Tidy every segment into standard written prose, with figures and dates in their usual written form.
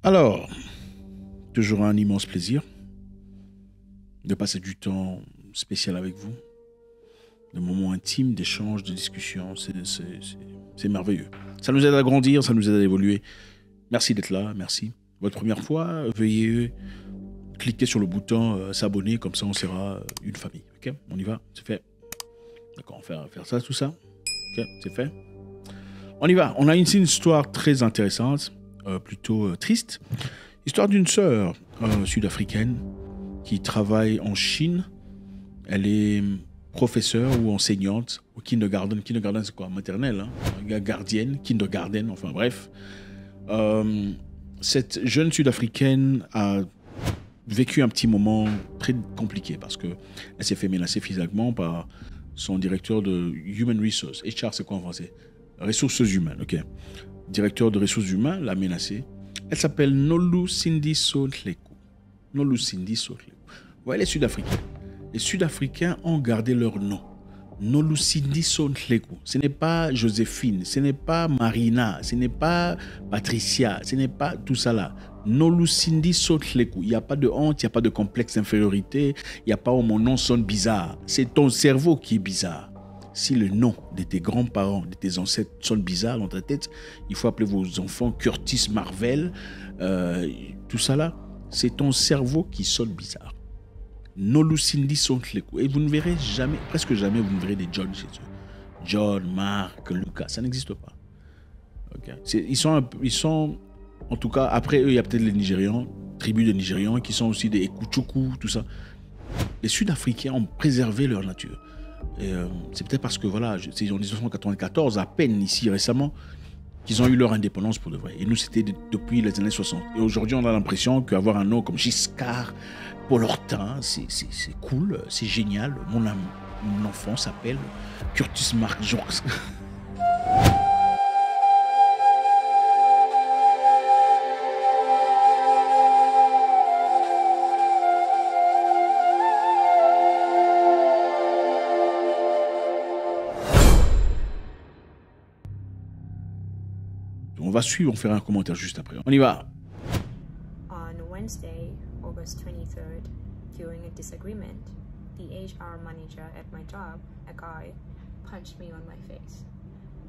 Alors, toujours un immense plaisir de passer du temps spécial avec vous, de moments intimes, d'échanges, de discussions. C'est merveilleux. Ça nous aide à grandir, ça nous aide à évoluer. Merci d'être là, merci. Votre première fois, veuillez cliquer sur le bouton s'abonner, comme ça on sera une famille. Ok, on y va, c'est fait. D'accord, on va faire ça, tout ça. Ok, c'est fait. On y va. On a ici une histoire très intéressante, plutôt triste. Histoire d'une sœur sud-africaine qui travaille en Chine. Elle est professeure ou enseignante au kindergarten. Kindergarten, c'est quoi? Maternelle, hein? Gardienne, kindergarten, enfin bref. Cette jeune sud-africaine a vécu un petit moment très compliqué parce qu'elle s'est fait menacer physiquement par son directeur de Human Resources. HR, c'est quoi en français? Ressources humaines, ok. Directeur de ressources humaines l'a menacée. Elle s'appelle Nolu Cindy Sontleku. Nolu Cindy Sontleku. Vous voyez les Sud-Africains? Les Sud-Africains ont gardé leur nom. Nolu Cindy Sontleku. Ce n'est pas Joséphine, ce n'est pas Marina, ce n'est pas Patricia, ce n'est pas tout ça là. Nolu Cindy Sontleku. Il n'y a pas de honte, il n'y a pas de complexe d'infériorité, il n'y a pas oh, mon nom sonne bizarre. C'est ton cerveau qui est bizarre. Si le nom de tes grands-parents, de tes ancêtres sonne bizarre dans ta tête, il faut appeler vos enfants Curtis Marvel, tout ça là. C'est ton cerveau qui sonne bizarre. Nolu Cindy Sontleku. Et vous ne verrez jamais, presque jamais, vous ne verrez des John chez eux. John, Mark, Lucas, ça n'existe pas. Okay. Ils sont, en tout cas, après eux, il y a peut-être les Nigérians, tribus de Nigérians, qui sont aussi des Ekuchuku, tout ça. Les Sud-Africains ont préservé leur nature. C'est peut-être parce que, voilà, c'est en 1994, à peine ici récemment, qu'ils ont eu leur indépendance pour de vrai. Et nous, c'était depuis les années 60. Et aujourd'hui, on a l'impression qu'avoir un nom comme Giscard, Paul Hortin, c'est cool, c'est génial. Mon enfant s'appelle Curtis Mark Jones. On va suivre, on fera un commentaire juste après. On y va. On Wednesday, August 23rd, during a disagreement, the HR manager at my job, a guy, punched me on my face.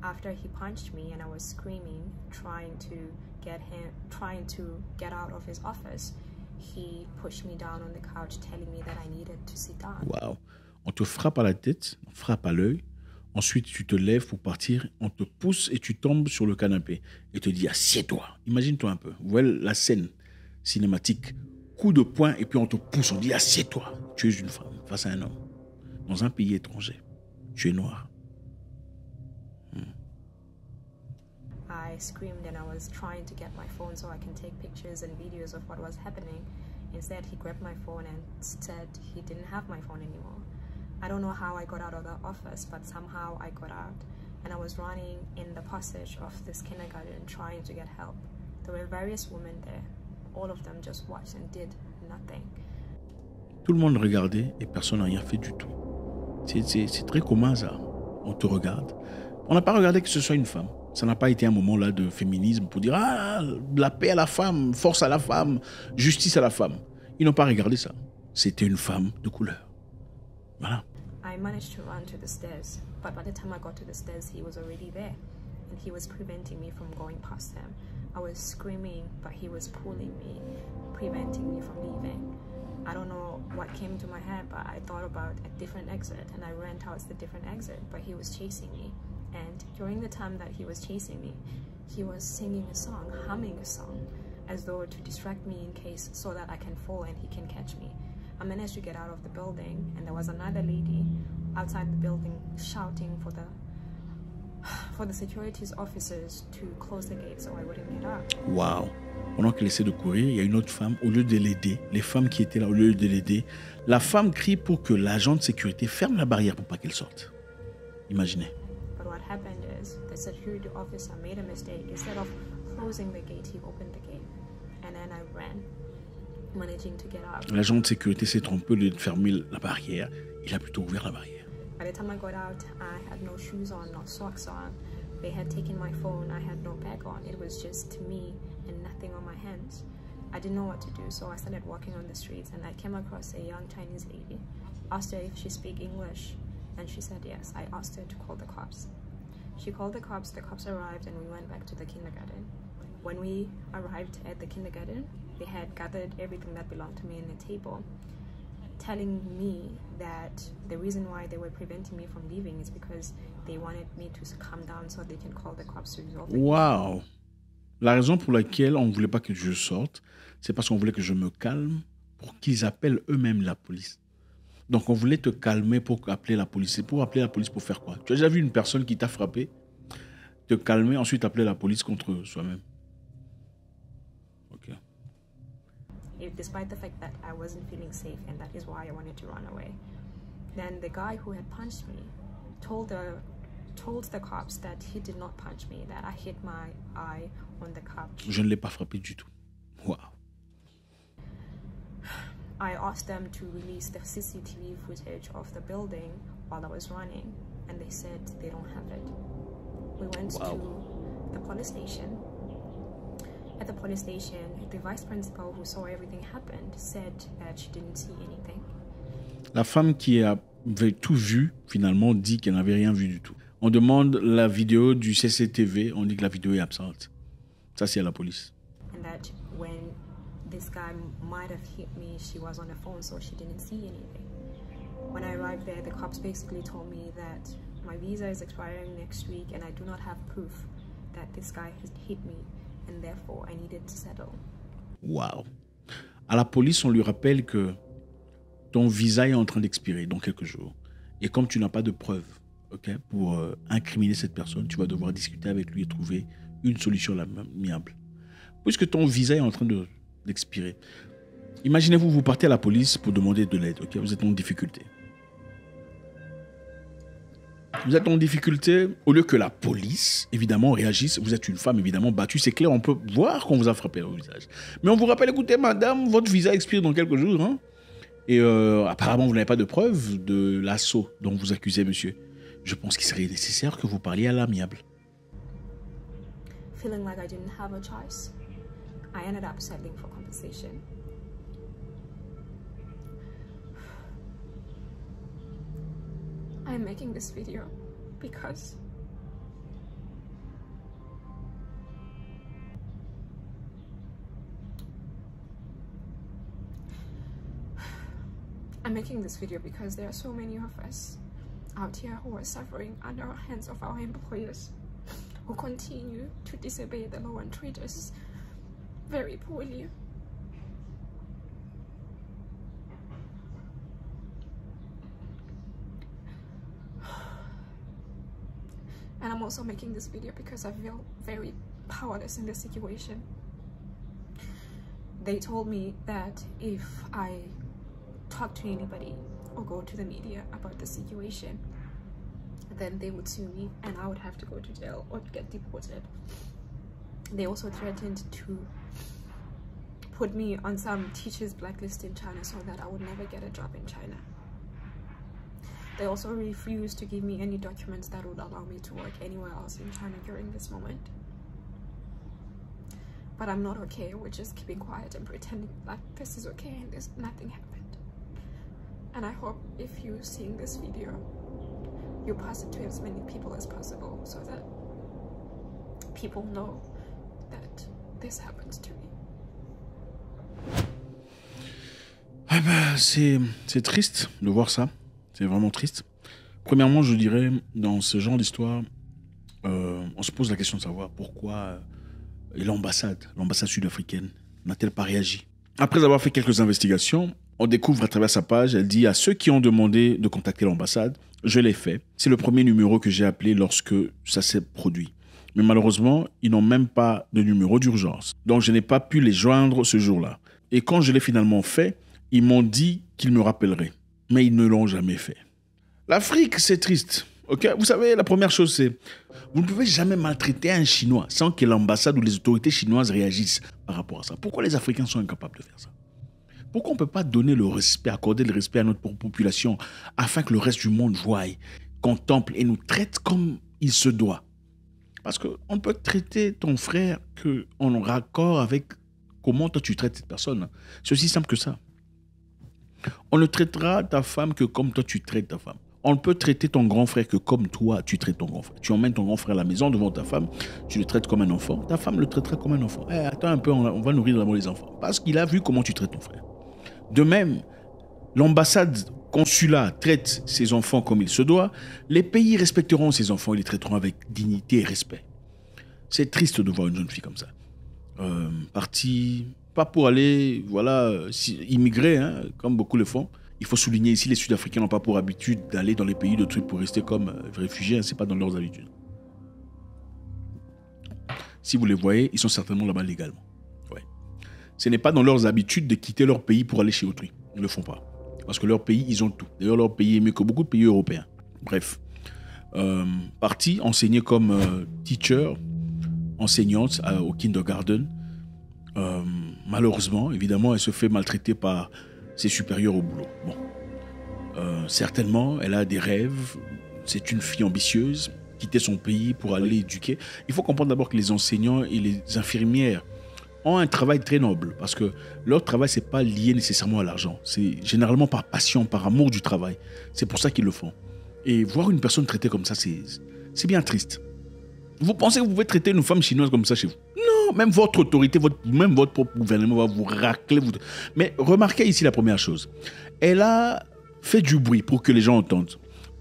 After he punched me and I was screaming, trying to get out of his office, he pushed me down on the couch, telling me that I needed to sit down. Wow. On te frappe à la tête, on frappe à l'œil. Ensuite, tu te lèves pour partir, on te pousse et tu tombes sur le canapé et te dit assieds-toi. Imagine-toi un peu. Vous voyez la scène cinématique, coup de poing et puis on te pousse, on dit assieds-toi. Tu es une femme face à un homme dans un pays étranger. Tu es noir. I screamed and I was trying to get my phone so I can take pictures and videos of what was happening. Instead, he grabbed my phone and said he didn't have my phone anymore. I don't know how I got out of the office, but somehow I got out. And I was running in the passage of this kindergarten trying to get help. There were various women there. All of them just watched and did nothing. Tout le monde regardait et personne n'a rien fait du tout. C'est très commun ça. On te regarde. On n'a pas regardé que ce soit une femme. Ça n'a pas été un moment là de féminisme pour dire ah, la paix à la femme, force à la femme, justice à la femme. Ils n'ont pas regardé ça. C'était une femme de couleur. Voilà. I managed to run to the stairs, but by the time I got to the stairs, he was already there, and he was preventing me from going past him. I was screaming, but he was pulling me, preventing me from leaving. I don't know what came to my head, but I thought about a different exit, and I ran towards the different exit, but he was chasing me. And during the time that he was chasing me, he was singing a song, humming a song, as though to distract me in case so that I can fall and he can catch me. I managed to get out of the building, and there was another lady outside the building shouting for the securities officers to close the gate so I wouldn't get out. Wow. Pendant qu'elle essaie de courir, il y a une autre femme, au lieu de l'aider, les femmes qui étaient là, au lieu de l'aider, la femme crie pour que l'agent de sécurité ferme la barrière pour pas qu'elle sorte. Imaginez. But what happened is the security officer made a mistake. Instead of closing the gate, he opened the gate, and then I ran. Managing to get out. L'agent de sécurité s'est trompé, au lieu de fermer la barrière, il a plutôt ouvert la barrière. By the time I got out, I had no shoes on, no socks on. They had taken my phone. I had no bag on. It was just me and nothing on my hands. I didn't know what to do, so I started walking on the streets, and I came across a young Chinese lady. Asked her if she speak English, and she said yes. I asked her to call the cops. She called the cops arrived, and we went back to the kindergarten. When we arrived at the kindergarten, they had gathered everything that belonged to me in a table, telling me that the reason why they were preventing me from leaving is because they wanted me to calm down so they can call the cops to resolve it. Wow! La raison pour laquelle on ne voulait pas que je sorte, c'est parce qu'on voulait que je me calme pour qu'ils appellent eux-mêmes la police. Donc on voulait te calmer pour appeler la police. C'est pour appeler la police pour faire quoi? Tu as déjà vu une personne qui t'a frappé, te calmer, ensuite appeler la police contre soi-même? Ok. Despite the fact that I wasn't feeling safe, and that is why I wanted to run away. Then the guy who had punched me told the cops that he did not punch me, that I hit my eye on the couch. Je ne l'ai pas frappé du tout. Wow. I asked them to release the CCTV footage of the building while I was running, and they said they don't have it. We went to the police station. At the police station, the vice principal who saw everything happen said that she didn't see anything. La femme qui avait tout vu, finalement, dit qu'elle n'avait rien vu du tout. On demande la vidéo du CCTV, on dit que la vidéo est absente. Ça, c'est à la police. And that when this guy might have hit me, she was on the phone, so she didn't see anything. When I arrived there, the cops basically told me that my visa is expiring next week and I do not have proof that this guy has hit me, and therefore I needed to settle. Wow. À la police, on lui rappelle que ton visa est en train d'expirer dans quelques jours. Et comme tu n'as pas de preuves, pour incriminer cette personne, tu vas devoir discuter avec lui et trouver une solution amiable. Puisque ton visa est en train d'expirer. Imaginez-vous, vous partez à la police pour demander de l'aide. Vous êtes en difficulté. Vous êtes en difficulté, au lieu que la police, évidemment, réagisse, vous êtes une femme, évidemment, battue, c'est clair, on peut voir qu'on vous a frappé au visage. Mais on vous rappelle, écoutez, madame, votre visa expire dans quelques jours. Hein, et apparemment, vous n'avez pas de preuve de l'assaut dont vous accusez, monsieur. Je pense qu'il serait nécessaire que vous parliez à l'amiable. Feeling like I didn't have a choice, I ended up settling for compensation. I'm making this video because there are so many of us out here who are suffering under the hands of our employers, who continue to disobey the law and treat us very poorly. And I'm also making this video because I feel very powerless in this situation. They told me that if I talk to anybody or go to the media about the situation, then they would sue me and I would have to go to jail or get deported. They also threatened to put me on some teachers' blacklist in China so that I would never get a job in China. They also refused to give me any documents that would allow me to work anywhere else in China during this moment. But I'm not okay with just keeping quiet and pretending like this is okay and nothing happened. And I hope if you're seeing this video, you pass it to as many people as possible so that people know that this happens to me. Ah bah, c'est triste de voir ça. C'est vraiment triste. Premièrement, je dirais, dans ce genre d'histoire, on se pose la question de savoir pourquoi l'ambassade sud-africaine n'a-t-elle pas réagi. Après avoir fait quelques investigations, on découvre à travers sa page, elle dit à ceux qui ont demandé de contacter l'ambassade, je l'ai fait. C'est le premier numéro que j'ai appelé lorsque ça s'est produit. Mais malheureusement, ils n'ont même pas de numéro d'urgence. Donc je n'ai pas pu les joindre ce jour-là. Et quand je l'ai finalement fait, ils m'ont dit qu'ils me rappelleraient. Mais ils ne l'ont jamais fait. L'Afrique, c'est triste. Vous savez, la première chose, c'est vous ne pouvez jamais maltraiter un Chinois sans que l'ambassade ou les autorités chinoises réagissent par rapport à ça. Pourquoi les Africains sont incapables de faire ça? Pourquoi on ne peut pas donner le respect, accorder le respect à notre population afin que le reste du monde voie, contemple et nous traite comme il se doit? Parce qu'on peut traiter ton frère en raccord avec comment toi tu traites cette personne. C'est aussi simple que ça. On ne traitera ta femme que comme toi tu traites ta femme. On ne peut traiter ton grand frère que comme toi tu traites ton grand frère. Tu emmènes ton grand frère à la maison devant ta femme, tu le traites comme un enfant. Ta femme le traitera comme un enfant. Attends un peu, on va nourrir l'amour des enfants. Parce qu'il a vu comment tu traites ton frère. De même, l'ambassade consulat traite ses enfants comme il se doit. Les pays respecteront ses enfants et les traiteront avec dignité et respect. C'est triste de voir une jeune fille comme ça. Partie, pas pour aller, voilà, immigrer, hein, comme beaucoup le font. Il faut souligner ici, les Sud-Africains n'ont pas pour habitude d'aller dans les pays de trucs pour rester comme réfugiés. Hein, c'est pas dans leurs habitudes. Si vous les voyez, ils sont certainement là-bas légalement. Ouais. Ce n'est pas dans leurs habitudes de quitter leur pays pour aller chez autrui. Ils ne le font pas. Parce que leur pays, ils ont tout. D'ailleurs, leur pays est mieux que beaucoup de pays européens. Bref. Partie, enseignée comme teacher, enseignante au kindergarten. Malheureusement, évidemment, elle se fait maltraiter par ses supérieurs au boulot. Bon. Certainement, elle a des rêves. C'est une fille ambitieuse. Quitter son pays pour aller éduquer. Il faut comprendre d'abord que les enseignants et les infirmières ont un travail très noble parce que leur travail, ce n'est pas lié nécessairement à l'argent. C'est généralement par passion, par amour du travail. C'est pour ça qu'ils le font. Et voir une personne traitée comme ça, c'est bien triste. Vous pensez que vous pouvez traiter une femme chinoise comme ça chez vous? Non, même votre autorité, même votre propre gouvernement va vous racler. Mais remarquez ici la première chose. Elle a fait du bruit pour que les gens entendent.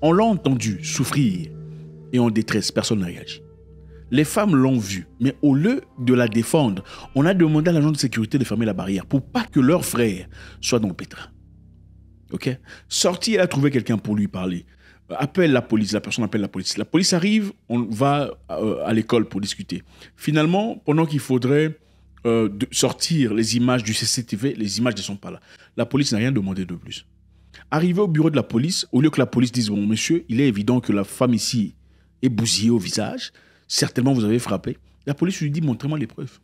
On l'a entendu souffrir et en détresse. Personne n'a réagi. Les femmes l'ont vue, mais au lieu de la défendre, on a demandé à l'agent de sécurité de fermer la barrière pour pas que leur frère soit dans le pétrin. Ok? Sortie, elle a trouvé quelqu'un pour lui parler. Appelle la police, la personne appelle la police. La police arrive, on va à l'école pour discuter. Finalement, pendant qu'il faudrait sortir les images du CCTV, les images ne sont pas là. La police n'a rien demandé de plus. Arrivé au bureau de la police, au lieu que la police dise « Bon, monsieur, il est évident que la femme ici est bousillée au visage. Certainement, vous avez frappé. » La police lui dit « Montrez-moi les preuves. »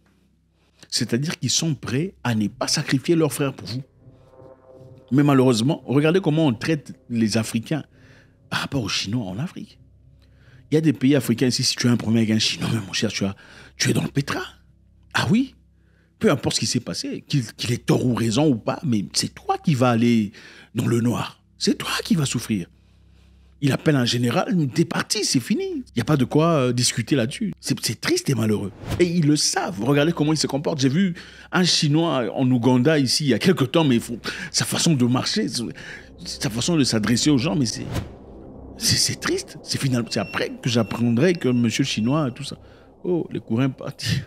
C'est-à-dire qu'ils sont prêts à ne pas sacrifier leur frère pour vous. Mais malheureusement, regardez comment on traite les Africains par rapport aux Chinois en Afrique. Il y a des pays africains ici, si tu as un problème avec un Chinois, mon cher, tu es dans le pétrin. Ah oui, peu importe ce qui s'est passé, qu'il ait tort ou raison ou pas, mais c'est toi qui vas aller dans le noir. C'est toi qui vas souffrir. Il appelle un général, t'es parti, c'est fini. Il n'y a pas de quoi discuter là-dessus. C'est triste et malheureux. Et ils le savent. Regardez comment ils se comportent. J'ai vu un Chinois en Ouganda ici il y a quelques temps, mais sa façon de marcher, sa façon de s'adresser aux gens, mais c'est triste. C'est après que j'apprendrai que monsieur Chinois, tout ça. Oh, les courants partis.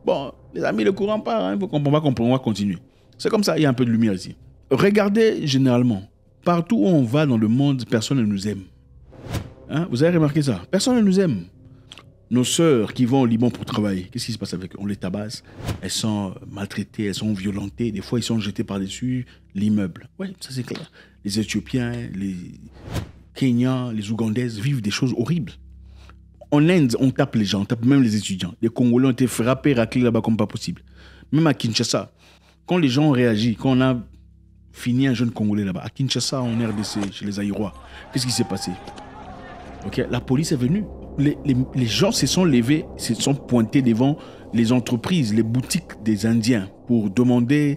Bon, les amis, le courant part. Hein, on va continuer. C'est comme ça, il y a un peu de lumière ici. Regardez généralement. Partout où on va dans le monde, personne ne nous aime. Hein? Vous avez remarqué ça? Personne ne nous aime. Nos sœurs qui vont au Liban pour travailler, qu'est-ce qui se passe avec eux? On les tabasse, elles sont maltraitées, elles sont violentées. Des fois, ils sont jetés par-dessus l'immeuble. Oui, ça c'est clair. Les Éthiopiens, les Kenyans, les Ougandaises vivent des choses horribles. En Inde, on tape les gens, on tape même les étudiants. Les Congolais ont été frappés, raclés là-bas comme pas possible. Même à Kinshasa, quand les gens ont réagi, quand on a fini un jeune Congolais là-bas, à Kinshasa, en RDC, chez les Aïrois, qu'est-ce qui s'est passé? Okay, la police est venue. Les gens se sont levés, se sont pointés devant les entreprises, les boutiques des Indiens pour demander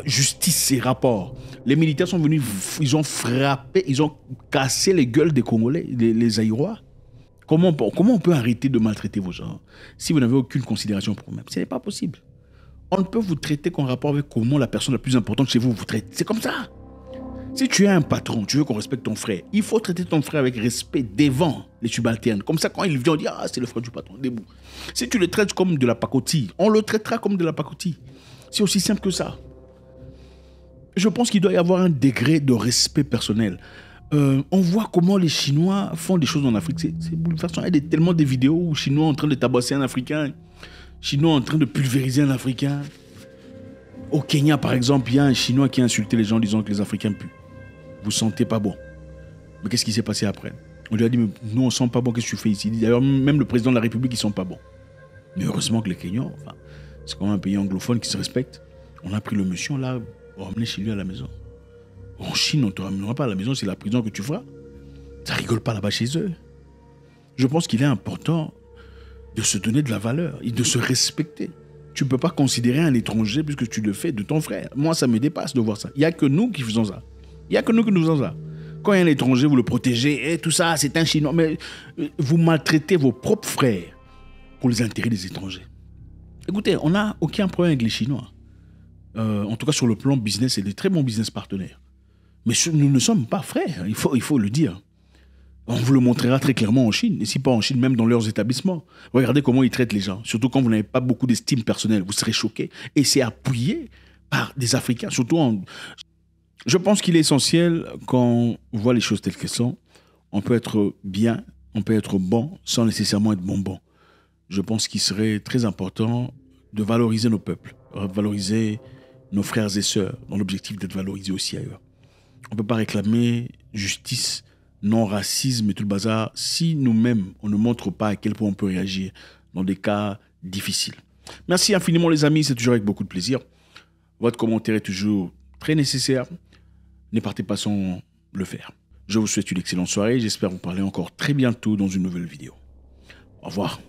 justice et rapport. Les militaires sont venus, ils ont frappé, ils ont cassé les gueules des Congolais, les Aïrois. Comment on peut arrêter de maltraiter vos gens si vous n'avez aucune considération pour vous-même? Ce n'est pas possible. On ne peut vous traiter qu'en rapport avec comment la personne la plus importante chez vous vous traite. C'est comme ça. Si tu es un patron, tu veux qu'on respecte ton frère, il faut traiter ton frère avec respect devant les subalternes. Comme ça, quand il vient, on dit « Ah, c'est le frère du patron, debout ». Si tu le traites comme de la pacotille, on le traitera comme de la pacotille. C'est aussi simple que ça. Je pense qu'il doit y avoir un degré de respect personnel. On voit comment les Chinois font des choses en Afrique. C'est bouleversant. Il y a tellement de vidéos où Chinois en train de tabasser un Africain, Chinois en train de pulvériser un Africain. Au Kenya, par exemple, il y a un Chinois qui a insulté les gens en disant que les Africains puent. Vous sentez pas bon. Mais qu'est-ce qui s'est passé après? On lui a dit, mais nous, on sent pas bon, qu'est-ce que tu fais ici? D'ailleurs, même le président de la République, ils sont pas bons. Mais heureusement que les Kenyans, enfin, c'est quand même un pays anglophone qui se respecte. On a pris le monsieur, là, on l'a ramené chez lui à la maison. En Chine, on ne te ramènera pas à la maison, c'est la prison que tu feras. Ça rigole pas là-bas chez eux. Je pense qu'il est important de se donner de la valeur et de se respecter. Tu ne peux pas considérer un étranger puisque tu le fais de ton frère. Moi, ça me dépasse de voir ça. Il n'y a que nous qui faisons ça. Il n'y a que nous qui nous faisons ça. Quand il y a un étranger, vous le protégez, et tout ça, c'est un Chinois. Mais vous maltraitez vos propres frères pour les intérêts des étrangers. Écoutez, on n'a aucun problème avec les Chinois. En tout cas, sur le plan business, c'est des très bons business partenaires. Mais nous ne sommes pas frères, il faut le dire. On vous le montrera très clairement en Chine, et si pas en Chine, même dans leurs établissements. Regardez comment ils traitent les gens, surtout quand vous n'avez pas beaucoup d'estime personnelle, vous serez choqués. Et c'est appuyé par des Africains, surtout en... Je pense qu'il est essentiel, quand on voit les choses telles qu'elles sont, on peut être bien, on peut être bon, sans nécessairement être bonbon. Je pense qu'il serait très important de valoriser nos peuples, valoriser nos frères et sœurs, dans l'objectif d'être valorisés aussi ailleurs. On ne peut pas réclamer justice, non-racisme et tout le bazar si nous-mêmes, on ne montre pas à quel point on peut réagir dans des cas difficiles. Merci infiniment les amis, c'est toujours avec beaucoup de plaisir. Votre commentaire est toujours très nécessaire. Ne partez pas sans le faire. Je vous souhaite une excellente soirée. J'espère vous parler encore très bientôt dans une nouvelle vidéo. Au revoir.